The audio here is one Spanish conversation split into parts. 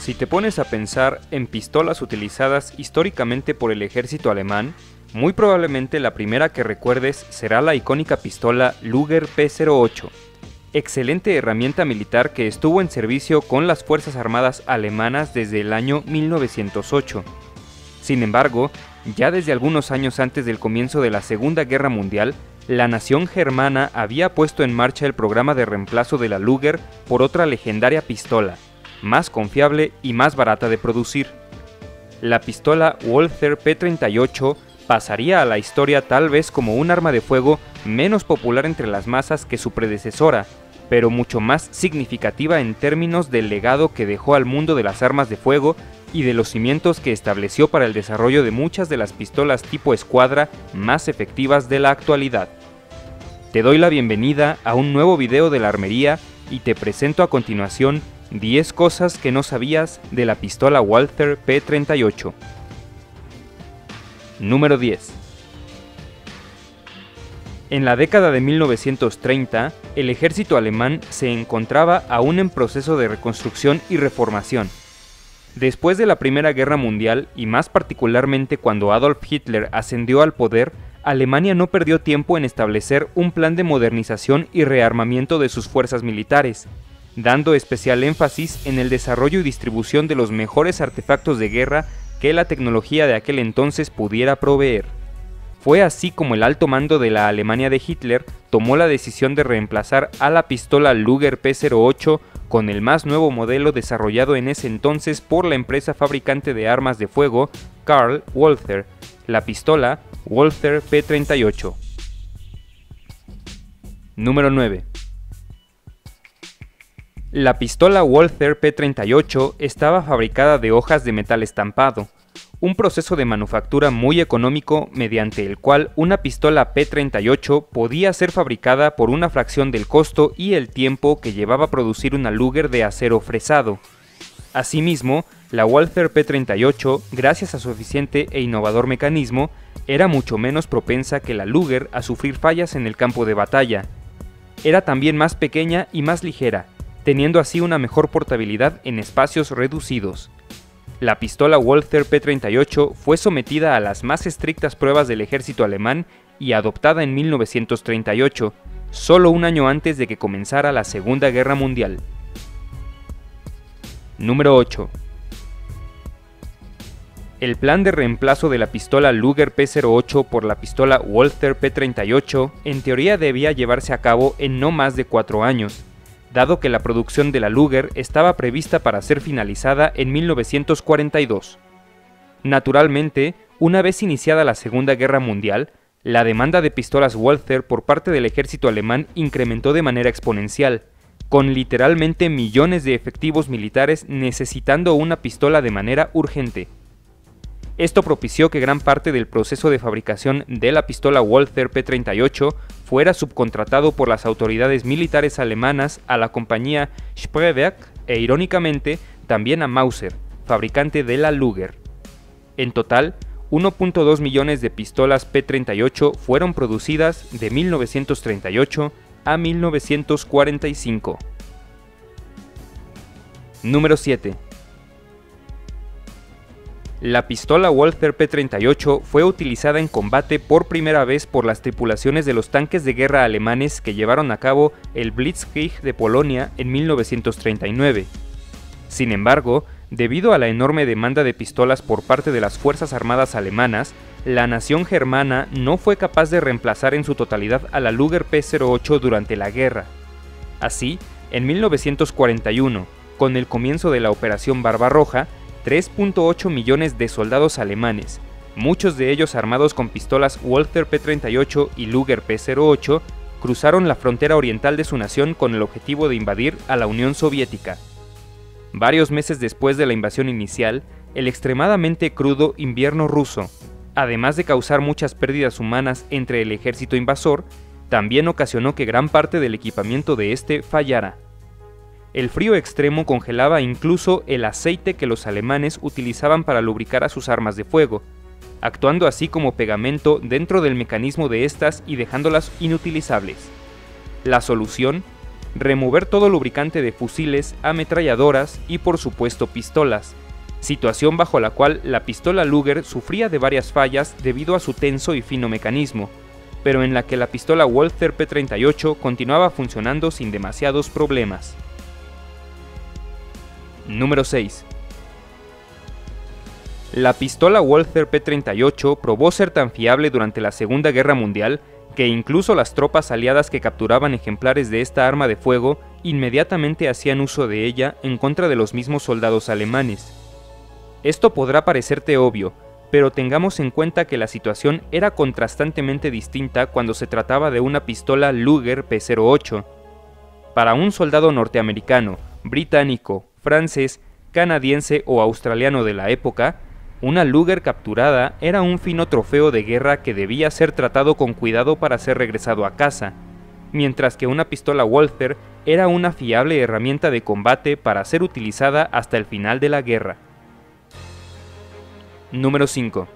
Si te pones a pensar en pistolas utilizadas históricamente por el ejército alemán, muy probablemente la primera que recuerdes será la icónica pistola Luger P08, excelente herramienta militar que estuvo en servicio con las Fuerzas Armadas alemanas desde el año 1908. Sin embargo, ya desde algunos años antes del comienzo de la Segunda Guerra Mundial, la nación germana había puesto en marcha el programa de reemplazo de la Luger por otra legendaria pistola, más confiable y más barata de producir. La pistola Walther P38 pasaría a la historia tal vez como un arma de fuego menos popular entre las masas que su predecesora, pero mucho más significativa en términos del legado que dejó al mundo de las armas de fuego y de los cimientos que estableció para el desarrollo de muchas de las pistolas tipo escuadra más efectivas de la actualidad. Te doy la bienvenida a un nuevo video de la armería y te presento a continuación 10 cosas que no sabías de la pistola Walther P38. Número 10. En la década de 1930, el ejército alemán se encontraba aún en proceso de reconstrucción y reformación. Después de la Primera Guerra Mundial, y más particularmente cuando Adolf Hitler ascendió al poder, Alemania no perdió tiempo en establecer un plan de modernización y rearmamiento de sus fuerzas militares, dando especial énfasis en el desarrollo y distribución de los mejores artefactos de guerra que la tecnología de aquel entonces pudiera proveer. Fue así como el alto mando de la Alemania de Hitler tomó la decisión de reemplazar a la pistola Luger P08 con el más nuevo modelo desarrollado en ese entonces por la empresa fabricante de armas de fuego Karl Walther, la pistola Walther P38. Número 9. La pistola Walther P38 estaba fabricada de hojas de metal estampado, un proceso de manufactura muy económico mediante el cual una pistola P38 podía ser fabricada por una fracción del costo y el tiempo que llevaba producir una Luger de acero fresado. Asimismo, la Walther P38, gracias a su eficiente e innovador mecanismo, era mucho menos propensa que la Luger a sufrir fallas en el campo de batalla. Era también más pequeña y más ligera, teniendo así una mejor portabilidad en espacios reducidos. La pistola Walther P38 fue sometida a las más estrictas pruebas del ejército alemán y adoptada en 1938, solo un año antes de que comenzara la Segunda Guerra Mundial. Número 8. El plan de reemplazo de la pistola Luger P08 por la pistola Walther P38 en teoría debía llevarse a cabo en no más de 4 años, dado que la producción de la Luger estaba prevista para ser finalizada en 1942. Naturalmente, una vez iniciada la Segunda Guerra Mundial, la demanda de pistolas Walther por parte del ejército alemán incrementó de manera exponencial, con literalmente millones de efectivos militares necesitando una pistola de manera urgente. Esto propició que gran parte del proceso de fabricación de la pistola Walther P38 fuera subcontratado por las autoridades militares alemanas a la compañía Spreewerk e irónicamente también a Mauser, fabricante de la Luger. En total, 1.2 millones de pistolas P38 fueron producidas de 1938 a 1945. Número 7. La pistola Walther P38 fue utilizada en combate por primera vez por las tripulaciones de los tanques de guerra alemanes que llevaron a cabo el Blitzkrieg de Polonia en 1939. Sin embargo, debido a la enorme demanda de pistolas por parte de las Fuerzas Armadas alemanas, la nación germana no fue capaz de reemplazar en su totalidad a la Luger P08 durante la guerra. Así, en 1941, con el comienzo de la Operación Barbarroja, 3.8 millones de soldados alemanes, muchos de ellos armados con pistolas Walther P38 y Luger P08, cruzaron la frontera oriental de su nación con el objetivo de invadir a la Unión Soviética. Varios meses después de la invasión inicial, el extremadamente crudo invierno ruso, además de causar muchas pérdidas humanas entre el ejército invasor, también ocasionó que gran parte del equipamiento de este fallara. El frío extremo congelaba incluso el aceite que los alemanes utilizaban para lubricar a sus armas de fuego, actuando así como pegamento dentro del mecanismo de estas y dejándolas inutilizables. La solución, remover todo lubricante de fusiles, ametralladoras y por supuesto pistolas, situación bajo la cual la pistola Luger sufría de varias fallas debido a su tenso y fino mecanismo, pero en la que la pistola Walther P38 continuaba funcionando sin demasiados problemas. Número 6. La pistola Walther P38 probó ser tan fiable durante la Segunda Guerra Mundial que incluso las tropas aliadas que capturaban ejemplares de esta arma de fuego inmediatamente hacían uso de ella en contra de los mismos soldados alemanes. Esto podrá parecerte obvio, pero tengamos en cuenta que la situación era contrastantemente distinta cuando se trataba de una pistola Luger P08. Para un soldado norteamericano, británico, francés, canadiense o australiano de la época, una Luger capturada era un fino trofeo de guerra que debía ser tratado con cuidado para ser regresado a casa, mientras que una pistola Walther era una fiable herramienta de combate para ser utilizada hasta el final de la guerra. Número 5.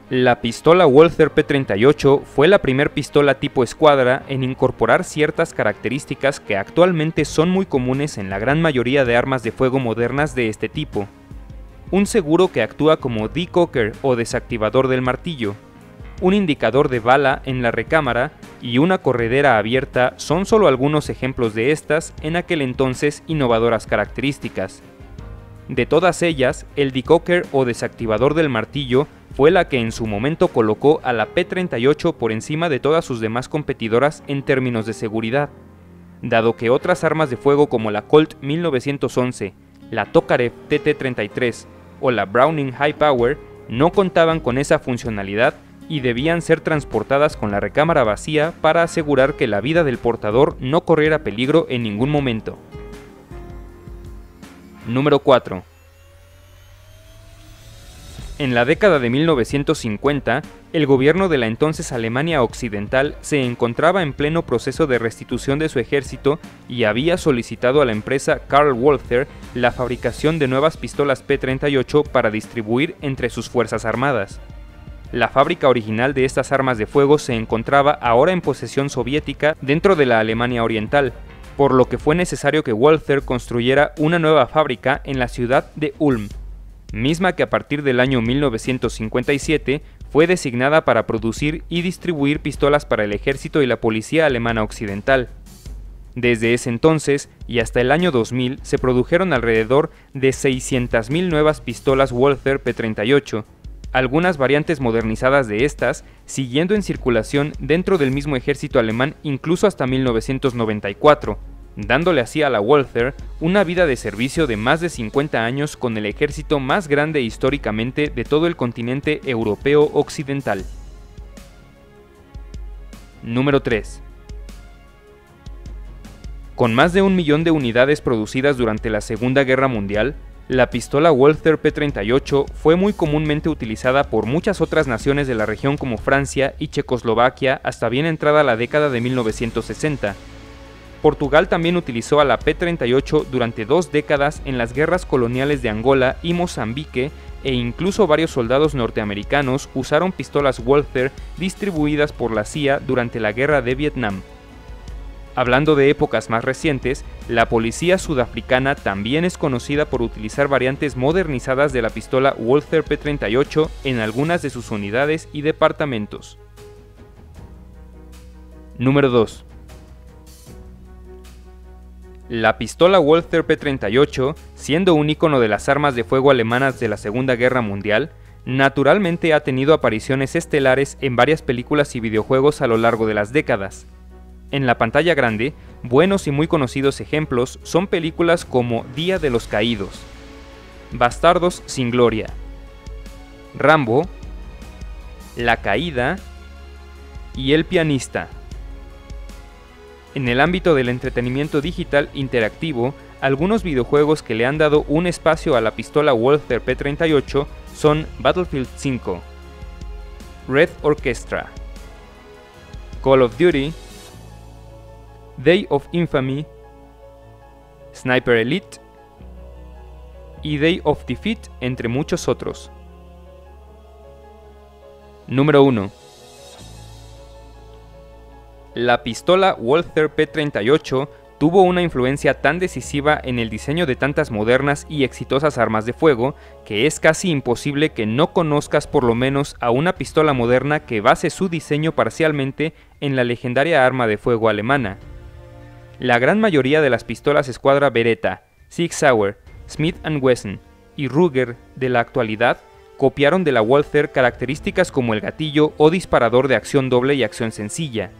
La pistola Walther P38 fue la primer pistola tipo escuadra en incorporar ciertas características que actualmente son muy comunes en la gran mayoría de armas de fuego modernas de este tipo. Un seguro que actúa como decocker o desactivador del martillo, un indicador de bala en la recámara y una corredera abierta son solo algunos ejemplos de estas en aquel entonces innovadoras características. De todas ellas, el decocker o desactivador del martillo fue la que en su momento colocó a la P38 por encima de todas sus demás competidoras en términos de seguridad, dado que otras armas de fuego como la Colt 1911, la Tokarev TT-33 o la Browning High Power no contaban con esa funcionalidad y debían ser transportadas con la recámara vacía para asegurar que la vida del portador no corriera peligro en ningún momento. Número 4. En la década de 1950, el gobierno de la entonces Alemania Occidental se encontraba en pleno proceso de restitución de su ejército y había solicitado a la empresa Karl Walther la fabricación de nuevas pistolas P38 para distribuir entre sus fuerzas armadas. La fábrica original de estas armas de fuego se encontraba ahora en posesión soviética dentro de la Alemania Oriental, por lo que fue necesario que Walther construyera una nueva fábrica en la ciudad de Ulm, misma que a partir del año 1957 fue designada para producir y distribuir pistolas para el ejército y la policía alemana occidental. Desde ese entonces y hasta el año 2000 se produjeron alrededor de 600.000 nuevas pistolas Walther P38, algunas variantes modernizadas de estas siguiendo en circulación dentro del mismo ejército alemán incluso hasta 1994, dándole así a la Walther una vida de servicio de más de 50 años con el ejército más grande históricamente de todo el continente europeo occidental. Número 3. Con más de 1 millón de unidades producidas durante la Segunda Guerra Mundial, la pistola Walther P38 fue muy comúnmente utilizada por muchas otras naciones de la región como Francia y Checoslovaquia hasta bien entrada la década de 1960. Portugal también utilizó a la P38 durante 2 décadas en las guerras coloniales de Angola y Mozambique e incluso varios soldados norteamericanos usaron pistolas Walther distribuidas por la CIA durante la guerra de Vietnam. Hablando de épocas más recientes, la policía sudafricana también es conocida por utilizar variantes modernizadas de la pistola Walther P38 en algunas de sus unidades y departamentos. Número 2. La pistola Walther P38, siendo un ícono de las armas de fuego alemanas de la Segunda Guerra Mundial, naturalmente ha tenido apariciones estelares en varias películas y videojuegos a lo largo de las décadas. En la pantalla grande, buenos y muy conocidos ejemplos son películas como Día de los Caídos, Bastardos sin Gloria, Rambo, La Caída y El Pianista. En el ámbito del entretenimiento digital interactivo, algunos videojuegos que le han dado un espacio a la pistola Walther P38 son Battlefield 5, Red Orchestra, Call of Duty, Day of Infamy, Sniper Elite y Day of Defeat, entre muchos otros. Número 1. La pistola Walther P38 tuvo una influencia tan decisiva en el diseño de tantas modernas y exitosas armas de fuego que es casi imposible que no conozcas por lo menos a una pistola moderna que base su diseño parcialmente en la legendaria arma de fuego alemana. La gran mayoría de las pistolas escuadra Beretta, Sig Sauer, Smith & Wesson y Ruger de la actualidad copiaron de la Walther características como el gatillo o disparador de acción doble y acción sencilla,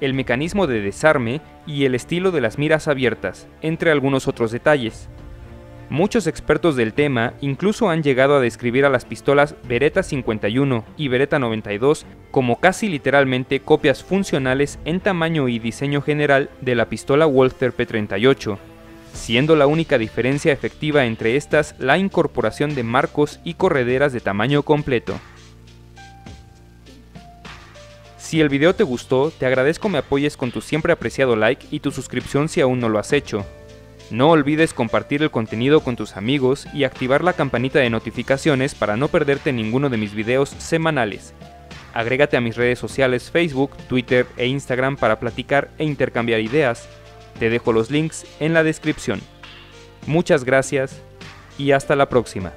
el mecanismo de desarme y el estilo de las miras abiertas, entre algunos otros detalles. Muchos expertos del tema incluso han llegado a describir a las pistolas Beretta 51 y Beretta 92 como casi literalmente copias funcionales en tamaño y diseño general de la pistola Walther P38, siendo la única diferencia efectiva entre estas la incorporación de marcos y correderas de tamaño completo. Si el video te gustó, te agradezco me apoyes con tu siempre apreciado like y tu suscripción si aún no lo has hecho. No olvides compartir el contenido con tus amigos y activar la campanita de notificaciones para no perderte ninguno de mis videos semanales. Agrégate a mis redes sociales Facebook, Twitter e Instagram para platicar e intercambiar ideas. Te dejo los links en la descripción. Muchas gracias y hasta la próxima.